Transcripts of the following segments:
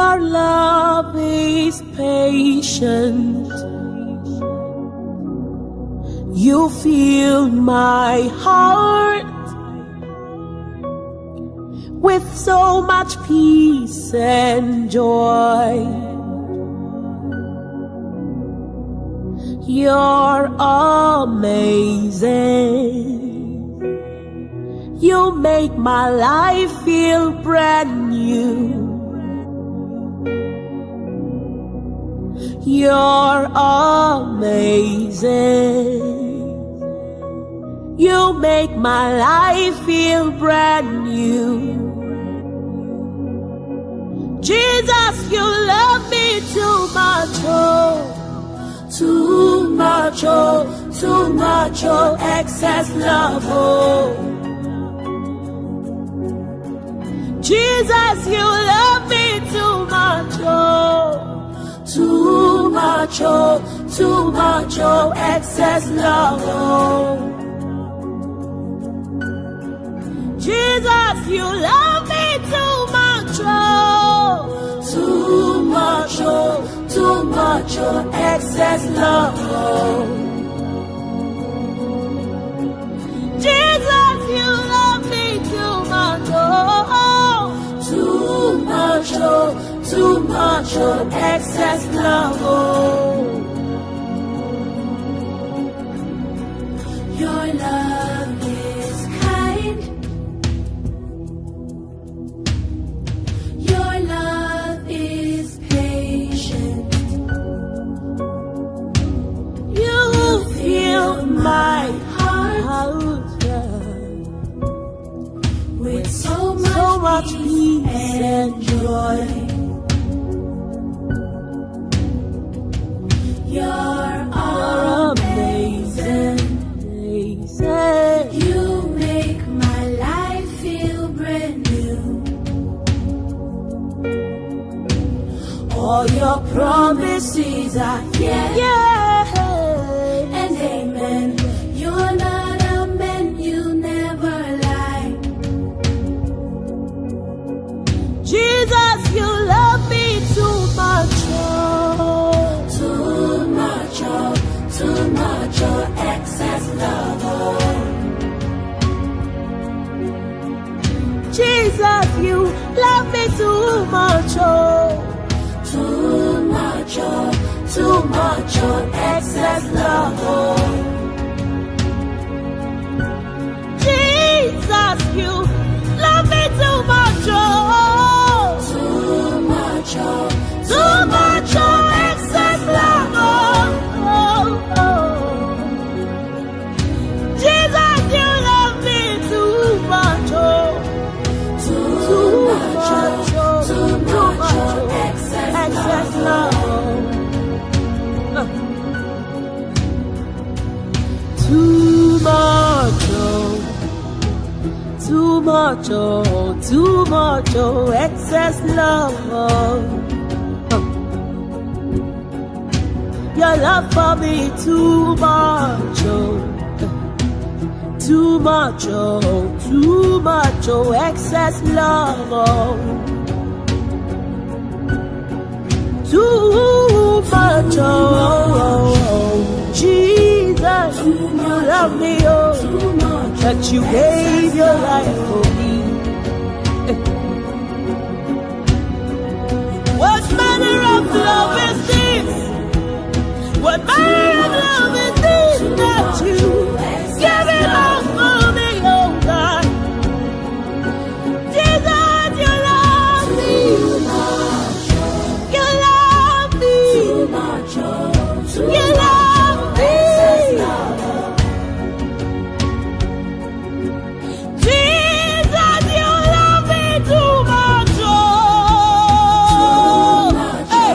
Your love is patient. You fill my heart with so much peace and joy. You're amazing. You make my life feel brand new. You're amazing. You make my life feel brand new. Jesus, you love me too much, oh. Too much, oh, too much, oh, excess love, oh. Jesus, you love me too much, oh. Too much, oh, too much, oh, excess love, oh. Jesus, you love me too much, oh. Too much, oh, too much, oh, excess love, oh. Jesus, you love me too much, oh. Too much, oh, too much, oh, excess love, oh. Your love is kind. Your love is patient. You fill my heart with so much peace and joy. You're amazing. You make my life feel brand new. All your promises are yeah, and amen. You're not a man, you never lie. Jesus, you love me too much, oh. Too much, oh, too much, oh, excess love, oh. Jesus, you love me too much, oh. Too much, oh, too much, oh, excess love, oh. Jesus, you love me too much, oh. Too much, oh, too much, oh, excess love, oh. Jesus, you love me too much, oh. Too much, oh, excess love. Too much, oh, too much, oh, too much, oh, excess love. Your love for me too much, oh. Too much, oh, too much, oh, excess love, oh. Too much, oh, Jesus, you love me, oh, that you gave your life for me. What manner of love is this? What manner of love is this that you give it all for me, oh God? Jesus, you love me. You love me. You love me. Jesus, you love me too much, oh. Hey,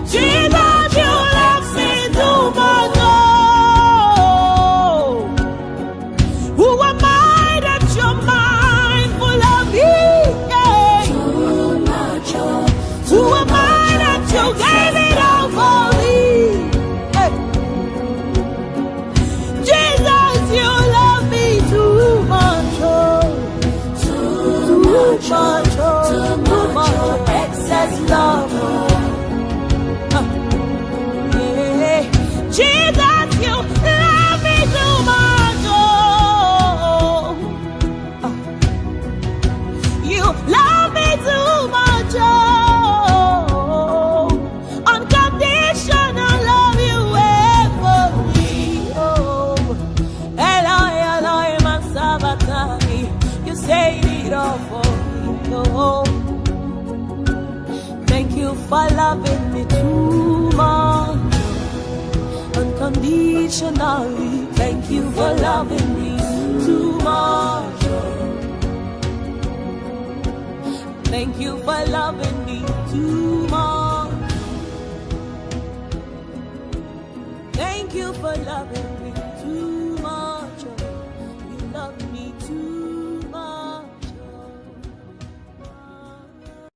Jesus, you love me too much, oh. Who am I that you're mindful of me? Yeah. Too much, oh. Who am I that you gave it all for me? Hey. Jesus, you love me too much, oh. Too much, oh. Too much, oh. Excess love. you love me too much. Oh, unconditional love you have for me. Oh, Eloi, Eloi, my Sabbatai, you saved it all for me. Oh, thank you for loving me too much. Unconditionally, thank you for loving me too much. Thank you for loving me too much. Thank you for loving me.